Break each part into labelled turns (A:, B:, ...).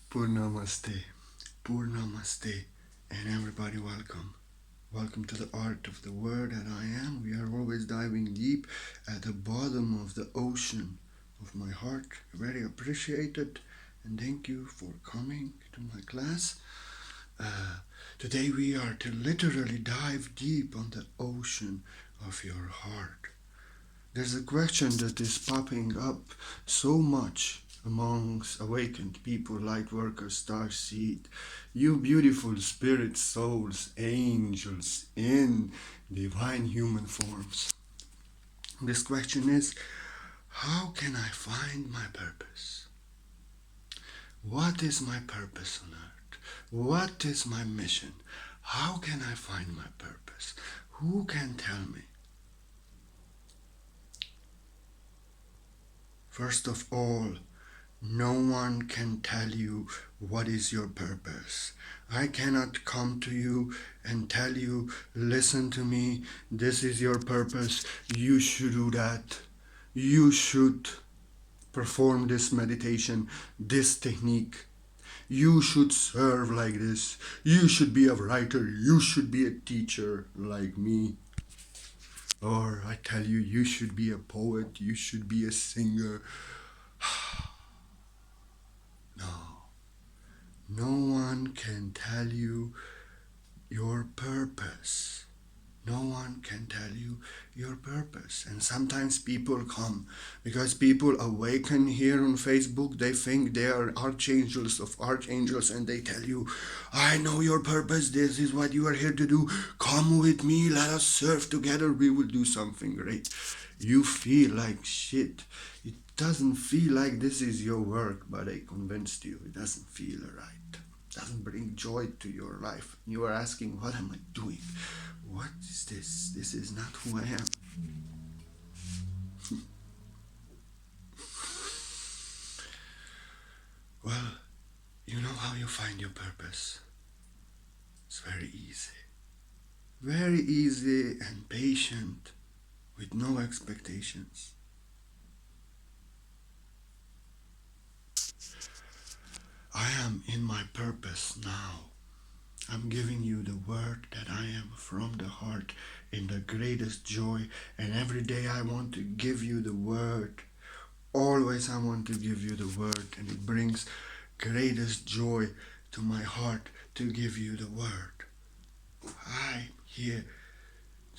A: Purnamaste, Purnamaste, and everybody welcome. Welcome to the art of the word that I am. We are always diving deep at the bottom of the ocean of my heart. Very appreciated, and thank you for coming to my class. Today we are to literally dive deep on the ocean of your heart. There's a question that is popping up so much amongst awakened people, light workers, starseed, you beautiful spirit souls, angels in divine human forms. This question is, how can I find my purpose? What is my purpose on earth? What is my mission? How can I find my purpose? Who can tell me? First of all, no one can tell you what is your purpose. I cannot come to you and tell you, listen to me, this is your purpose, you should do that. You should perform this meditation, this technique. You should serve like this. You should be a writer. You should be a teacher like me. Or I tell you, you should be a poet. You should be a singer. No. No one can tell you your purpose. No one can tell you your purpose. And sometimes people come because people awaken here on Facebook. They think they are archangels of archangels and they tell you, I know your purpose. This is what you are here to do. Come with me. Let us serve together. We will do something great. You feel like shit. It doesn't feel like this is your work, but I convinced you. It doesn't feel right. It doesn't bring joy to your life. You are asking, what am I doing? What is this? This is not who I am. Well, you know how you find your purpose. It's very easy. Very easy and patient, with no expectations. I am in my purpose now. I'm giving you the word that I am from the heart in the greatest joy, and every day I want to give you the word. Always I want to give you the word, and it brings greatest joy to my heart to give you the word. I'm here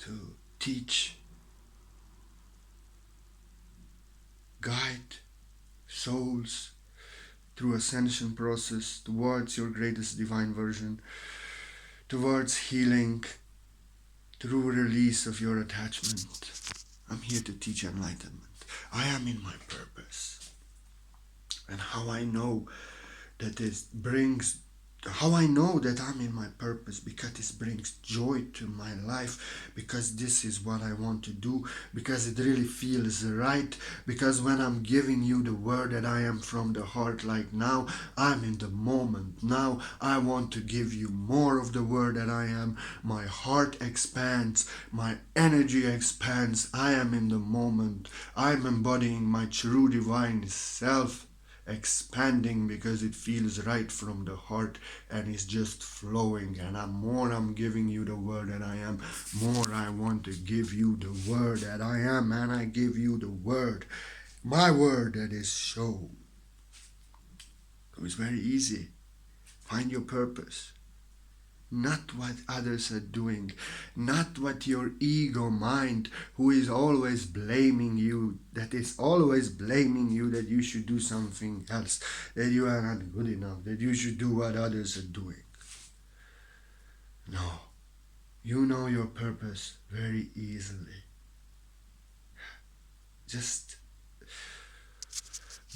A: to teach, guide souls through ascension process towards your greatest divine version, towards healing, through release of your attachment. I'm here to teach enlightenment. I am in my purpose. And how I know that I'm in my purpose, because this brings joy to my life, because this is what I want to do, because it really feels right, because when I'm giving you the word that I am from the heart, like now, I'm in the moment. Now I want to give you more of the word that I am. My heart expands, my energy expands. I am in the moment. I'm embodying my true divine self, expanding because it feels right from the heart and it's just flowing. And I'm giving you the word that I am, more I want to give you the word that I am, and I give you the word, my word that is show. So it's very easy. Find your purpose. Not what others are doing, not what your ego mind, who is always blaming you, that is always blaming you that you should do something else, that you are not good enough, that you should do what others are doing. No, you know your purpose very easily. Just,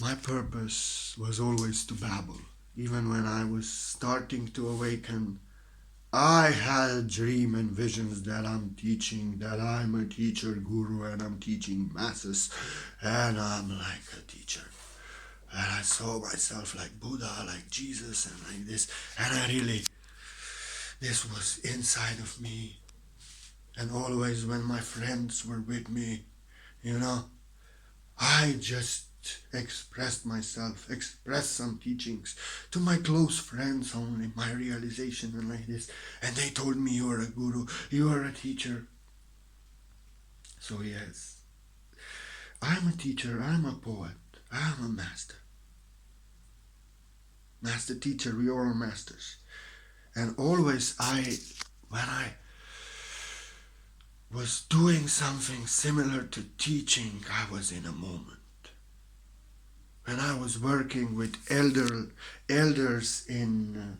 A: my purpose was always to babble. Even when I was starting to awaken, I had dream and visions that I'm teaching, that I'm a teacher guru and I'm teaching masses and I'm like a teacher. And I saw myself like Buddha, like Jesus and like this. And this was inside of me. And always when my friends were with me, I just just expressed myself, expressed some teachings to my close friends only, my realization and like this. And they told me, you are a guru, you are a teacher. So yes, I'm a teacher, I'm a poet, I'm a master. Master teacher, we are all masters. And always when I was doing something similar to teaching, I was in a moment. When I was working with elders in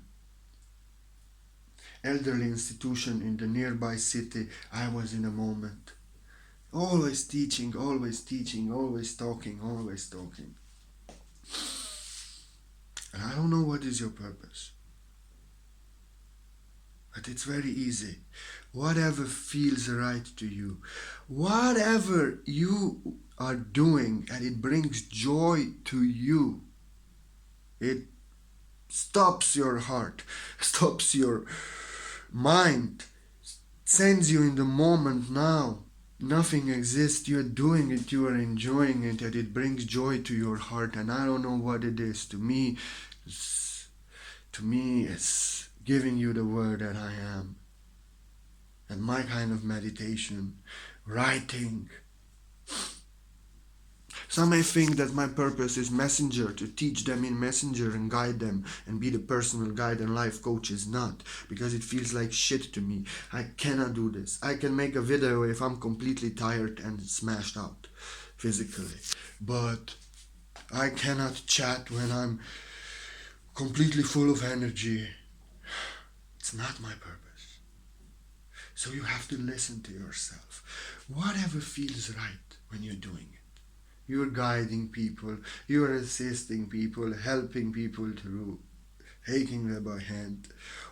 A: elderly institution in the nearby city, I was in a moment. Always teaching, always teaching, always talking, always talking. And I don't know what is your purpose. But it's very easy. Whatever feels right to you, whatever you are doing and it brings joy to you, it stops your heart, stops your mind, sends you in the moment now. Nothing exists, you're doing it, you are enjoying it, and it brings joy to your heart. And I don't know what it is. To me, it's giving you the word that I am. And my kind of meditation, writing. Some may think that my purpose is messenger, to teach them in messenger and guide them and be the personal guide and life coach. Is not, because it feels like shit to me. I cannot do this. I can make a video if I'm completely tired and smashed out physically, but I cannot chat when I'm completely full of energy. It's not my purpose. So you have to listen to yourself. Whatever feels right when you're doing it. You're guiding people, you're assisting people, helping people through, taking them by hand,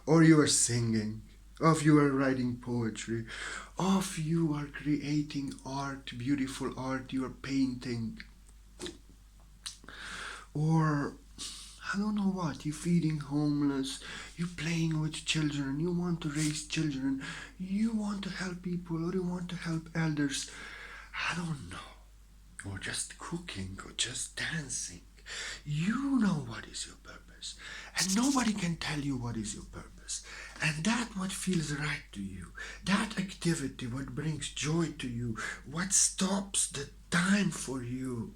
A: or you are singing, or you are writing poetry, or you are creating art, beautiful art, you are painting, or I don't know what, you're feeding homeless, you're playing with children, you want to raise children, you want to help people, or you want to help elders, I don't know. Or just cooking, or just dancing. You know what is your purpose. And nobody can tell you what is your purpose. And that what feels right to you. That activity, what brings joy to you. What stops the time for you.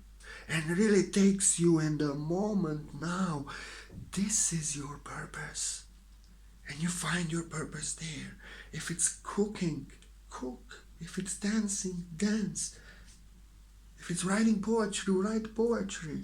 A: And really takes you in the moment now. This is your purpose. And you find your purpose there. If it's cooking, cook. If it's dancing, dance. If it's writing poetry, write poetry.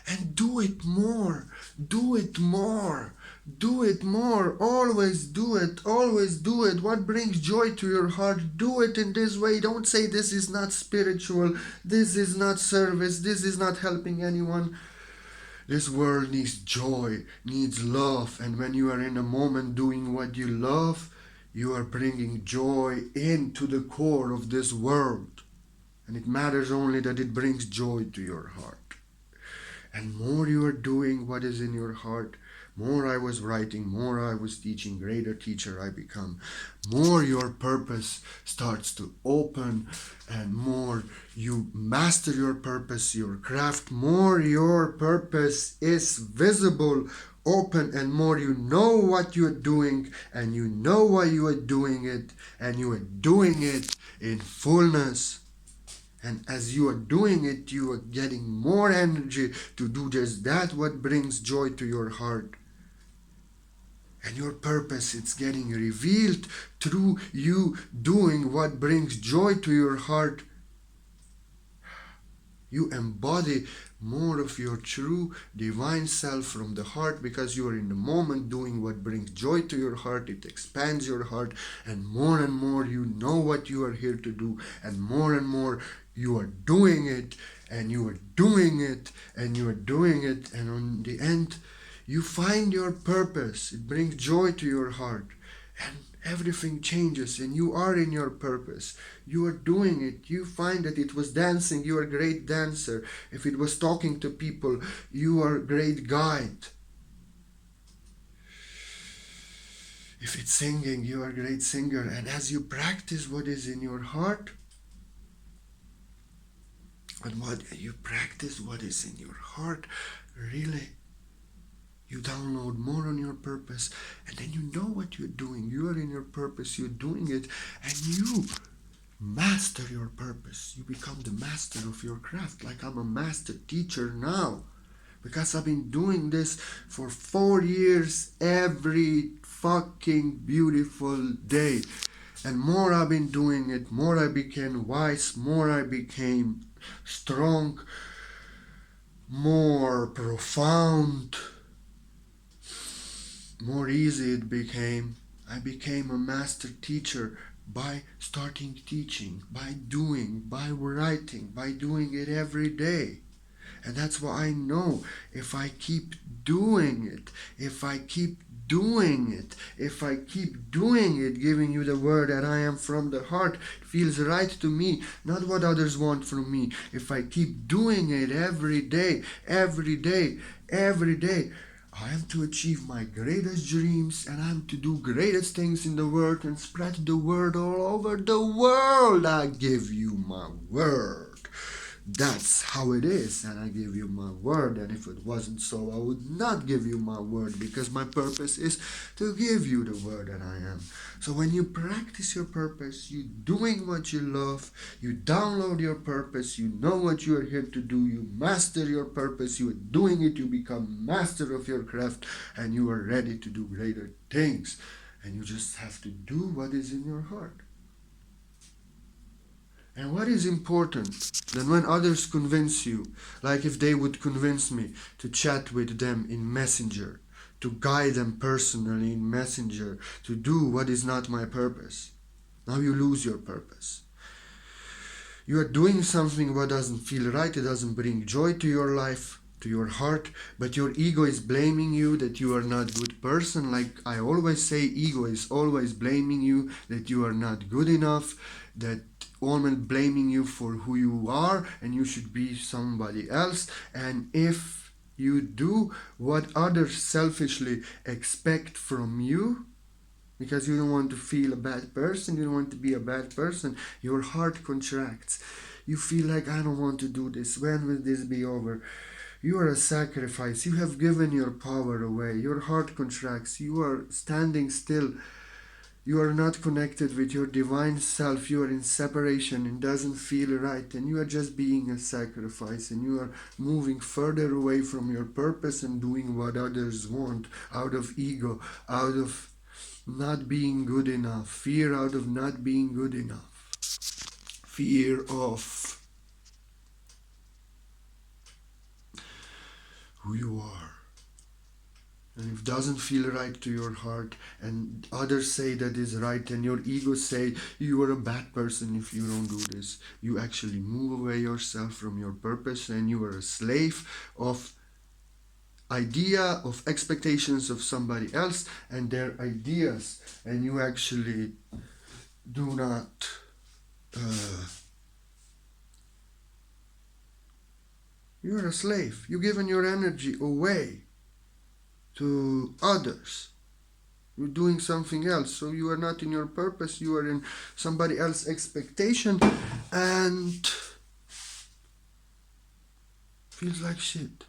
A: And do it more, do it more, do it more, always do it, always do it. What brings joy to your heart, do it in this way. Don't say this is not spiritual, this is not service, this is not helping anyone. This world needs joy, needs love, and when you are in a moment doing what you love, you are bringing joy into the core of this world. And it matters only that it brings joy to your heart. And more you are doing what is in your heart, more I was writing, more I was teaching, greater teacher I become. More your purpose starts to open, and more you master your purpose, your craft, more your purpose is visible, open, and more you know what you're doing, and you know why you are doing it, and you are doing it in fullness. And as you are doing it, you are getting more energy to do just that what brings joy to your heart. And your purpose, it's getting revealed through you doing what brings joy to your heart. You embody more of your true divine self from the heart, because you are in the moment doing what brings joy to your heart. It expands your heart, and more you know what you are here to do, and more you are doing it, and you are doing it, and you are doing it, and on the end you find your purpose. It brings joy to your heart, and everything changes, and you are in your purpose. You are doing it. You find that it was dancing, you are a great dancer. If it was talking to people, you are a great guide. If it's singing, you are a great singer. And as you practice what is in your heart, and what you practice what is in your heart, really, you download more on your purpose, and then you know what you're doing. You are in your purpose, you're doing it, and you master your purpose. You become the master of your craft, like I'm a master teacher now. Because I've been doing this for 4 years every fucking beautiful day. And more I've been doing it, more I became wise, more I became strong, more profound, more easy it became. I became a master teacher by starting teaching, by doing, by writing, by doing it every day. And that's why I know if I keep doing it, if I keep doing it, if I keep doing it, giving you the word that I am from the heart, it feels right to me, not what others want from me. If I keep doing it every day, every day, every day, I am to achieve my greatest dreams, and I am to do greatest things in the world and spread the word all over the world. I give you my word. That's how it is, and I give you my word. And if it wasn't so, I would not give you my word, because my purpose is to give you the word that I am. So when you practice your purpose, you're doing what you love, you download your purpose, you know what you are here to do, you master your purpose, you are doing it, you become master of your craft, and you are ready to do greater things. And you just have to do what is in your heart. And what is important, then when others convince you, like if they would convince me to chat with them in Messenger, to guide them personally in Messenger, to do what is not my purpose, now you lose your purpose. You are doing something what doesn't feel right, it doesn't bring joy to your life, to your heart, but your ego is blaming you that you are not a good person. Like I always say, ego is always blaming you that you are not good enough, that always blaming you for who you are and you should be somebody else. And if you do what others selfishly expect from you, because you don't want to feel a bad person, you don't want to be a bad person, your heart contracts. You feel like, I don't want to do this, when will this be over? You are a sacrifice, you have given your power away, your heart contracts, you are standing still. You are not connected with your divine self, you are in separation and doesn't feel right, and you are just being a sacrifice, and you are moving further away from your purpose and doing what others want out of ego, out of not being good enough, fear out of not being good enough, fear of who you are. And if it doesn't feel right to your heart and others say that is right and your ego say you are a bad person if you don't do this, you actually move away yourself from your purpose and you are a slave of idea, of expectations of somebody else and their ideas, and you actually do not you're a slave. You've given your energy away to others. You're doing something else, so you are not in your purpose, you are in somebody else's expectation, and feels like shit.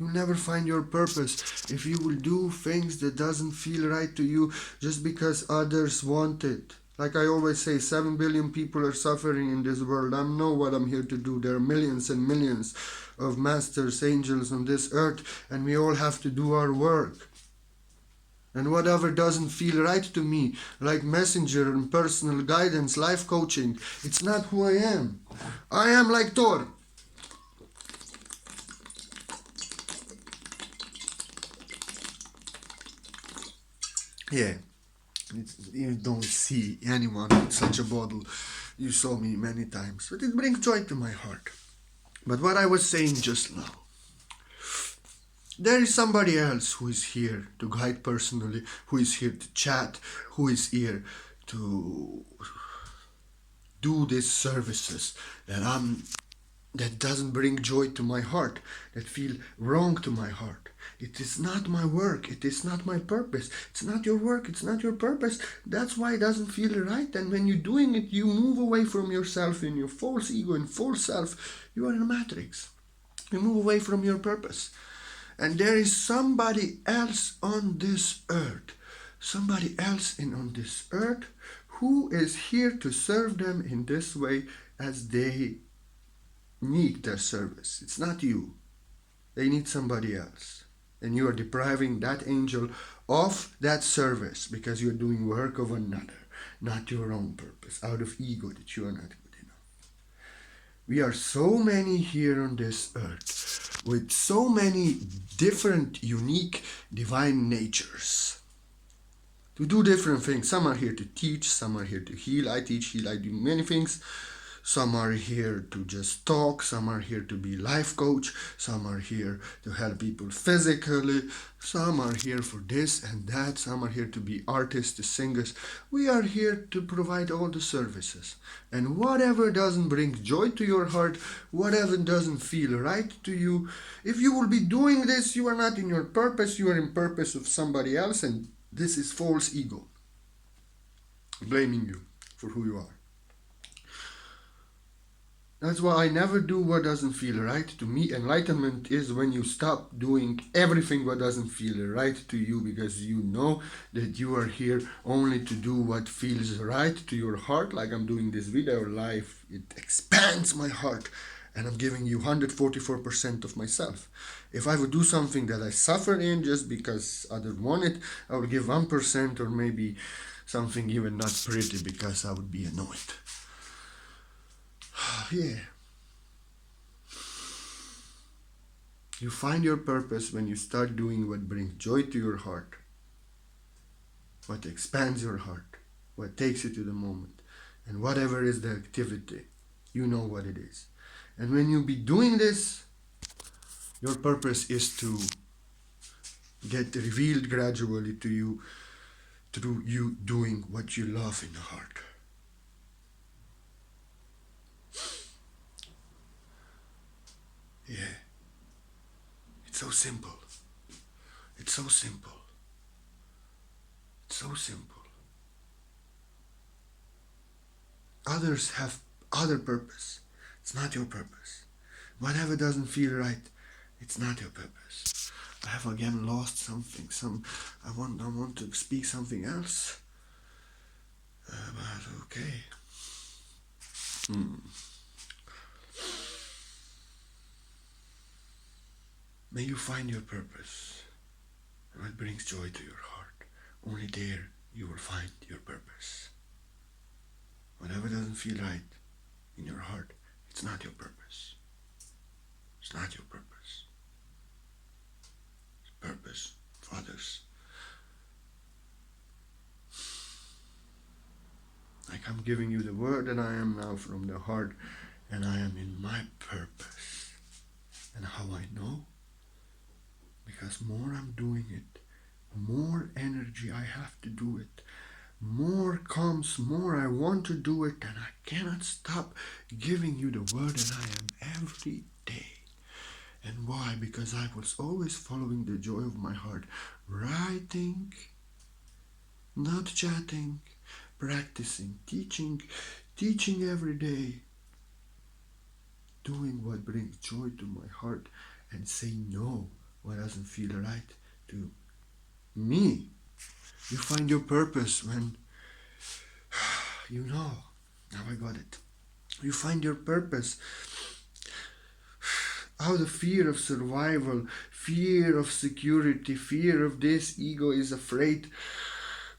A: You'll never find your purpose if you will do things that doesn't feel right to you just because others want it. Like I always say, 7 billion people are suffering in this world. I know what I'm here to do. There are millions and millions of masters, angels on this earth, and we all have to do our work. And whatever doesn't feel right to me, like messenger and personal guidance, life coaching, it's not who I am. I am like Thor. Yeah. You don't see anyone with such a bottle. You saw me many times, but it brings joy to my heart. But what I was saying just now, there is somebody else who is here to guide personally, who is here to chat, who is here to do these services that I'm that doesn't bring joy to my heart, that feel wrong to my heart. It is not my work. It is not my purpose. It's not your work. It's not your purpose. That's why it doesn't feel right. And when you're doing it, you move away from yourself in your false ego and false self. You are in a matrix. You move away from your purpose. And there is somebody else on this earth, somebody else on this earth who is here to serve them in this way as they need their service. It's not you. They need somebody else. And you are depriving that angel of that service because you're doing work of another, not your own purpose, out of ego that you are not good enough. We are so many here on this earth with so many different, unique, divine natures to do different things. Some are here to teach, some are here to heal. I teach, heal, I do many things. Some are here to just talk, some are here to be life coach, some are here to help people physically, some are here for this and that, some are here to be artists, singers. We are here to provide all the services. And whatever doesn't bring joy to your heart, whatever doesn't feel right to you, if you will be doing this, you are not in your purpose, you are in purpose of somebody else, and this is false ego blaming you for who you are. That's why I never do what doesn't feel right. To me, enlightenment is when you stop doing everything what doesn't feel right to you, because you know that you are here only to do what feels right to your heart. Like I'm doing this video live, it expands my heart and I'm giving you 144% of myself. If I would do something that I suffer in just because others want it, I would give 1%, or maybe something even not pretty because I would be annoyed. Yeah. You find your purpose when you start doing what brings joy to your heart, what expands your heart, what takes you to the moment. And whatever is the activity, you know what it is. And when you be doing this, your purpose is to get revealed gradually to you through you doing what you love in the heart. Yeah. It's so simple. It's so simple. It's so simple. Others have other purpose. It's not your purpose. Whatever doesn't feel right, it's not your purpose. I have again lost something. I want to speak something else. But okay. May you find your purpose and what brings joy to your heart. Only there you will find your purpose. Whatever doesn't feel right in your heart, it's not your purpose. It's not your purpose. It's purpose of others. Like I'm giving you the word that I am now from the heart, and I am in my purpose. And how I know? Because more I'm doing it, more energy I have to do it. More comes, more I want to do it, and I cannot stop giving you the word that I am every day. And why? Because I was always following the joy of my heart, writing, not chatting, practicing, teaching every day, doing what brings joy to my heart, and saying no what doesn't feel right to me. You find your purpose when you know. Now I got it. You find your purpose out of fear of survival, fear of security, fear of this. Ego is afraid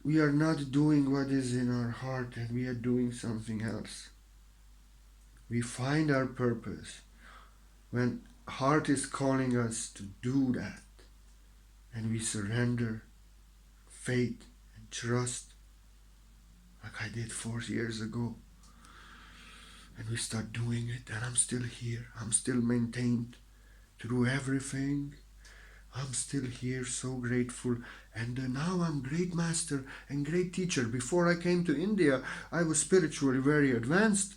A: we are not doing what is in our heart and we are doing something else. We find our purpose when heart is calling us to do that, and we surrender, faith and trust, like I did 4 years ago, and we start doing it. And I'm still here, I'm still maintained through everything. I'm still here, so grateful. And now I'm great master and great teacher. Before I came to India, I was spiritually very advanced,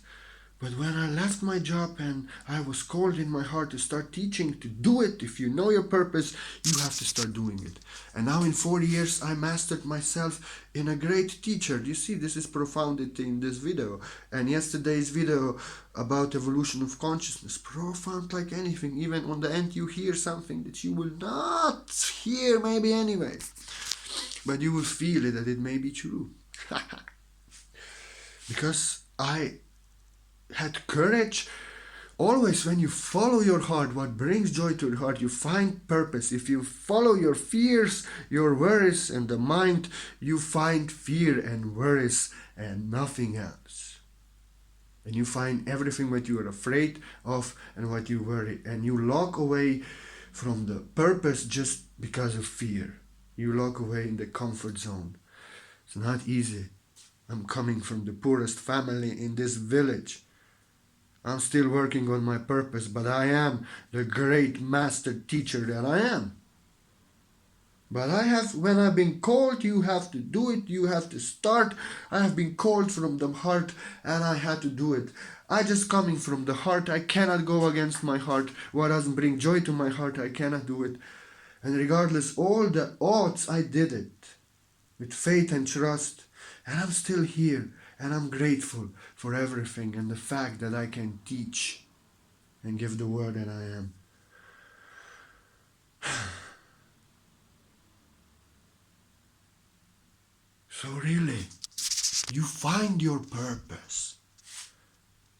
A: But when I left my job and I was called in my heart to start teaching, to do it, if you know your purpose, you have to start doing it. And now in 40 years, I mastered myself in a great teacher. You see, this is profounded in this video. And yesterday's video about evolution of consciousness, profound like anything. Even on the end, you hear something that you will not hear maybe anyway. But you will feel it, that it may be true. Because I had courage. Always when you follow your heart, what brings joy to your heart, you find purpose. If you follow your fears, your worries and the mind, you find fear and worries and nothing else. And you find everything what you are afraid of and what you worry. And you walk away from the purpose just because of fear. You walk away in the comfort zone. It's not easy. I'm coming from the poorest family in this village. I'm still working on my purpose, but I am the great master teacher that I am. But when I've been called, you have to do it, you have to start. I have been called from the heart and I had to do it. I just coming from the heart, I cannot go against my heart. What doesn't bring joy to my heart, I cannot do it. And regardless all the odds, I did it with faith and trust. And I'm still here. And I'm grateful for everything and the fact that I can teach and give the word that I am. So really, you find your purpose.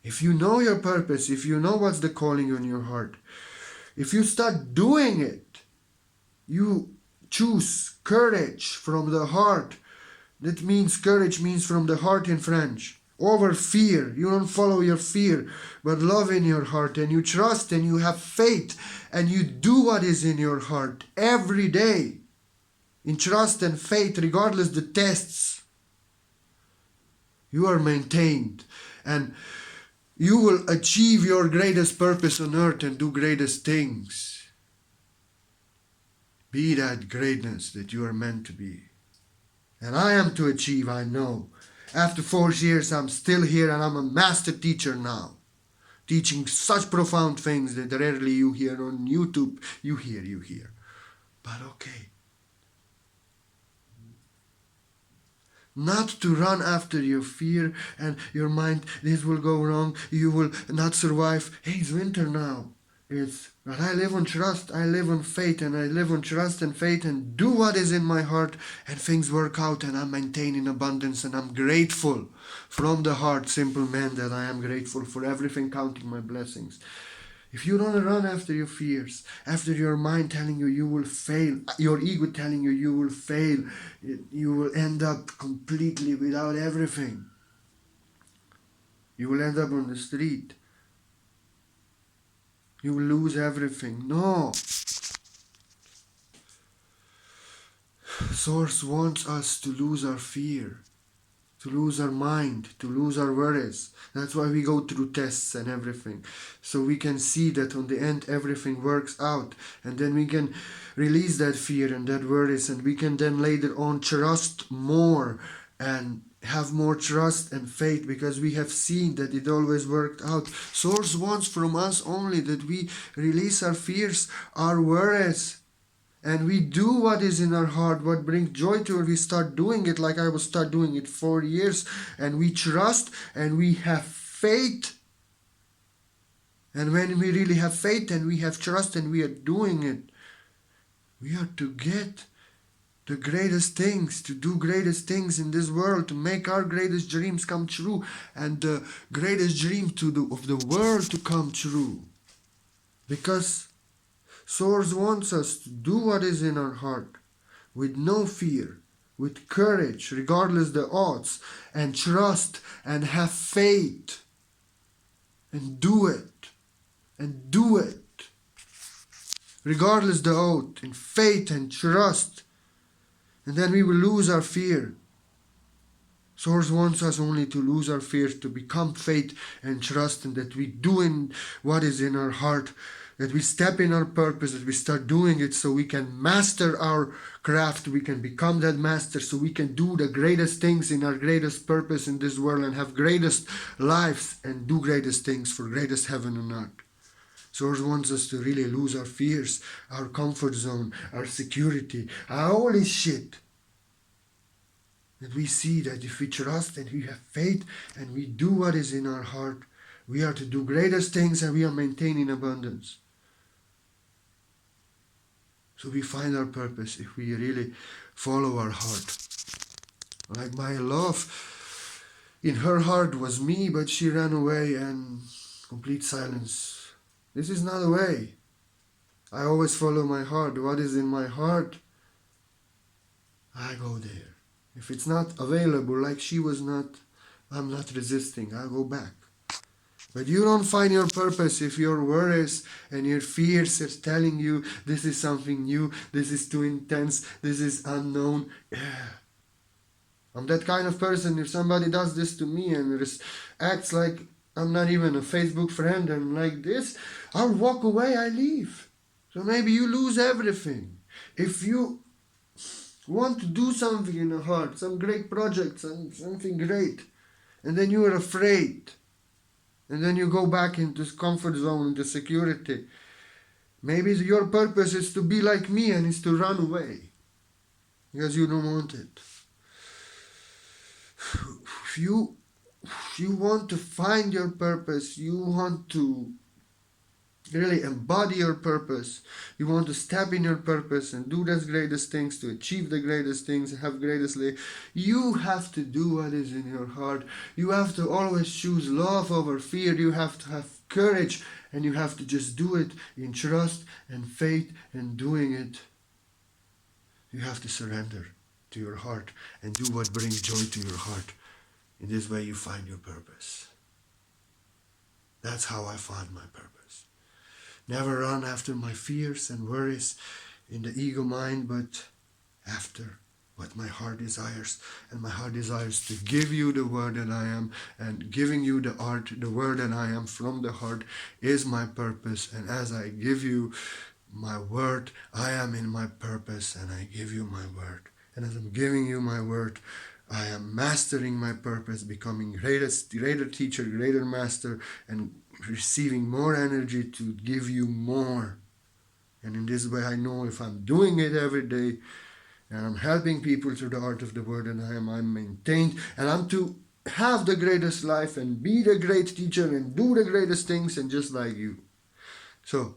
A: If you know your purpose, if you know what's the calling on your heart, if you start doing it, you choose courage from the heart. That means courage means from the heart in French. Over fear. You don't follow your fear, but love in your heart. And you trust and you have faith. And you do what is in your heart every day. In trust and faith, regardless the tests. You are maintained. And you will achieve your greatest purpose on earth and do greatest things. Be that greatness that you are meant to be. And I am to achieve, I know. After 4 years, I'm still here and I'm a master teacher now. Teaching such profound things that rarely you hear on YouTube. You hear. But okay. Not to run after your fear and your mind, this will go wrong, you will not survive. Hey, it's winter now. But I live on trust, I live on faith, and I live on trust and faith and do what is in my heart and things work out and I'm maintaining abundance and I'm grateful from the heart, simple man, that I am grateful for everything, counting my blessings. If you don't run after your fears, after your mind telling you you will fail, your ego telling you you will fail, you will end up completely without everything. You will end up on the street. You will lose everything. No. Source wants us to lose our fear, to lose our mind, to lose our worries. That's why we go through tests and everything. So we can see that on the end everything works out. And then we can release that fear and that worries. And we can then later on trust more and have more trust and faith, because we have seen that it always worked out. Source wants from us only that we release our fears, our worries, and we do what is in our heart, what brings joy to us. We start doing it like I will start doing it 4 years, and we trust and we have faith. And when we really have faith and we have trust and we are doing it, we are to get the greatest things, to do greatest things in this world, to make our greatest dreams come true, and the greatest dream of the world to come true. Because Source wants us to do what is in our heart, with no fear, with courage, regardless the odds, and trust, and have faith, and do it, regardless the odds, in faith and trust. And then we will lose our fear. Source wants us only to lose our fears, to become faith and trust, and that we do in what is in our heart, that we step in our purpose, that we start doing it so we can master our craft, we can become that master, so we can do the greatest things in our greatest purpose in this world and have greatest lives and do greatest things for greatest heaven and earth. Source wants us to really lose our fears, our comfort zone, our security, our holy shit. That we see that if we trust and we have faith and we do what is in our heart, we are to do greatest things and we are maintaining abundance. So we find our purpose if we really follow our heart. Like my love in her heart was me, but she ran away and complete silence. This is not a way. I always follow my heart. What is in my heart, I go there. If it's not available, like she was not, I'm not resisting. I'll go back. But you don't find your purpose if your worries and your fears are telling you this is something new, this is too intense, this is unknown. Yeah. I'm that kind of person. If somebody does this to me and acts like I'm not even a Facebook friend and like this, I'll walk away, I leave. So maybe you lose everything. If you want to do something in the heart, some great project, something great, and then you are afraid, and then you go back into this comfort zone, into security, maybe your purpose is to be like me and is to run away because you don't want it. If you want to find your purpose, you want to really embody your purpose, you want to step in your purpose and do the greatest things, to achieve the greatest things, have greatest life, you have to do what is in your heart. You have to always choose love over fear. You have to have courage, and you have to just do it in trust and faith and doing it. You have to surrender to your heart and do what brings joy to your heart. In this way you find your purpose. That's how I found my purpose. Never run after my fears and worries in the ego mind, but after what my heart desires. And my heart desires to give you the word that I am, and giving you the word that I am from the heart is my purpose. And as I give you my word, I am in my purpose, and I give you my word. And as I'm giving you my word, I am mastering my purpose, becoming greater teacher, greater master, and receiving more energy to give you more. And in this way I know if I'm doing it every day and I'm helping people through the art of the word, and I'm maintained, and I'm to have the greatest life and be the great teacher and do the greatest things, and just like you. So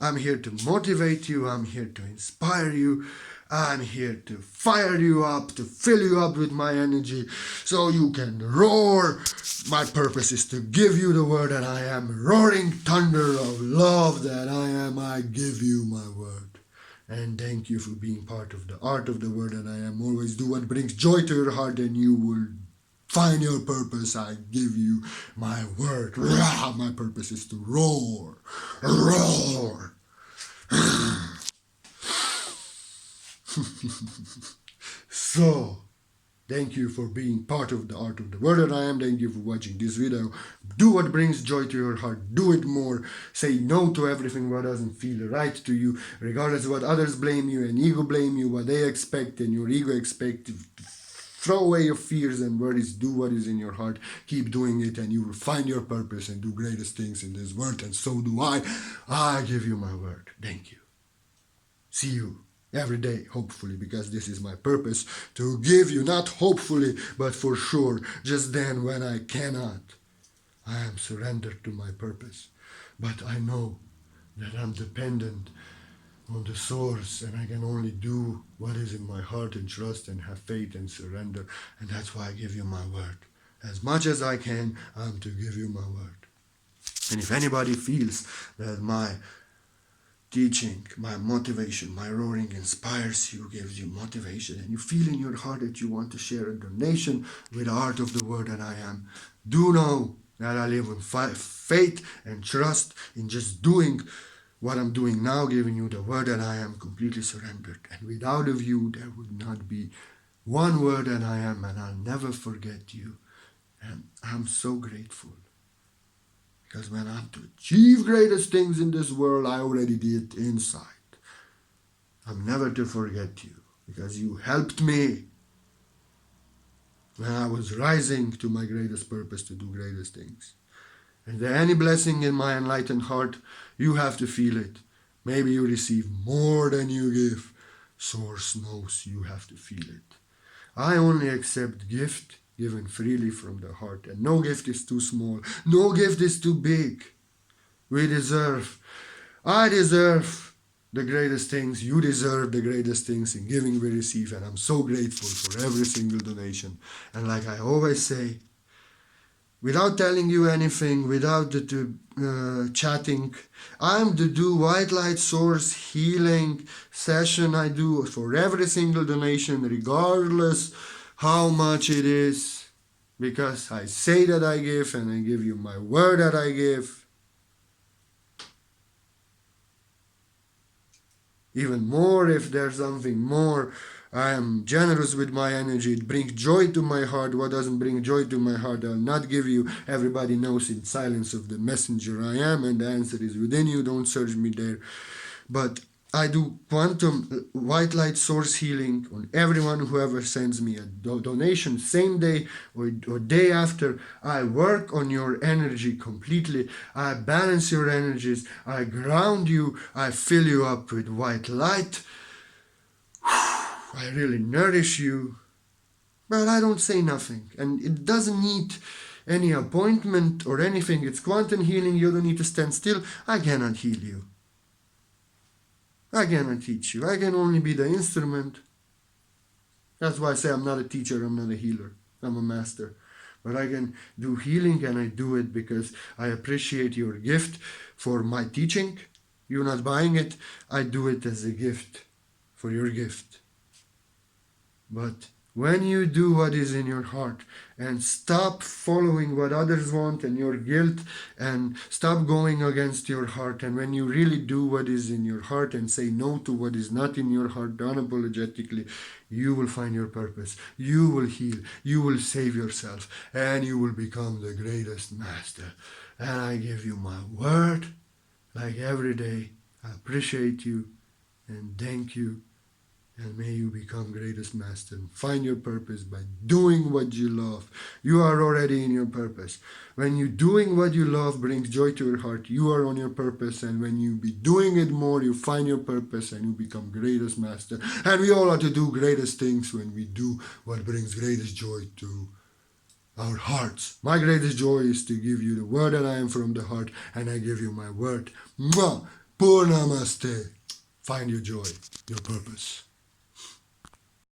A: I'm here to motivate you, I'm here to inspire you, I'm here to fire you up, to fill you up with my energy so you can roar. My purpose is to give you the word that I am, roaring thunder of love that I am. I give you my word. And thank you for being part of the art of the word that I am. Always do what brings joy to your heart, and you will find your purpose. I give you my word. My purpose is to roar. Roar. So, thank you for being part of the art of the word that I am. Thank you for watching this video. Do what brings joy to your heart. Do it more. Say no to everything what doesn't feel right to you, regardless of what others blame you and ego blame you, what they expect and your ego expect. Throw away your fears and worries. Do what is in your heart. Keep doing it, and you will find your purpose and do greatest things in this world. And so do I. I give you my word. Thank you. See you every day, hopefully, because this is my purpose, to give you, not hopefully, but for sure. Just then, when I cannot, I am surrendered to my purpose. But I know that I'm dependent on the source, and I can only do what is in my heart and trust and have faith and surrender. And that's why I give you my word. As much as I can, I'm to give you my word. And if anybody feels that my teaching, my motivation, my roaring inspires you, gives you motivation, and you feel in your heart that you want to share a donation with the art of the word that I am, do know that I live with faith and trust in just doing what I'm doing now, giving you the word that I am, completely surrendered. And without of you, there would not be one word that I am, and I'll never forget you. And I'm so grateful, Because when I'm to achieve greatest things in this world, I already did inside. I'm never to forget you, because you helped me when I was rising to my greatest purpose to do greatest things. Is there any blessing in my enlightened heart? You have to feel it. Maybe you receive more than you give. Source knows you have to feel it. I only accept gift given freely from the heart, and no gift is too small. No gift is too big. We deserve. I deserve the greatest things. You deserve the greatest things. In giving we receive, and I'm so grateful for every single donation. And like I always say, without telling you anything, without chatting, I'm to do white light source healing session I do for every single donation, regardless how much it is, because I say that I give and I give you my word that I give. Even more, if there's something more, I am generous with my energy. It brings joy to my heart. What doesn't bring joy to my heart, I'll not give you. Everybody knows in silence of the messenger I am, and the answer is within you. Don't search me there. But I do quantum white light source healing on everyone who ever sends me a donation, same day or day after. I work on your energy completely. I balance your energies. I ground you. I fill you up with white light. I really nourish you. But I don't say nothing. And it doesn't need any appointment or anything. It's quantum healing. You don't need to stand still. I cannot heal you. I cannot teach you. I can only be the instrument. That's why I say I'm not a teacher, I'm not a healer. I'm a master. But I can do healing, and I do it because I appreciate your gift for my teaching. You're not buying it. I do it as a gift for your gift. But when you do what is in your heart and stop following what others want and your guilt, and stop going against your heart, and when you really do what is in your heart and say no to what is not in your heart unapologetically, you will find your purpose. You will heal. You will save yourself, and you will become the greatest master. And I give you my word, like every day. I appreciate you and thank you. And may you become greatest master and find your purpose by doing what you love. You are already in your purpose. When you doing what you love brings joy to your heart, you are on your purpose. And when you be doing it more, you find your purpose and you become greatest master. And we all have to do greatest things when we do what brings greatest joy to our hearts. My greatest joy is to give you the word that I am from the heart, and I give you my word. Mwah! Purnamaste. Find your joy, your purpose.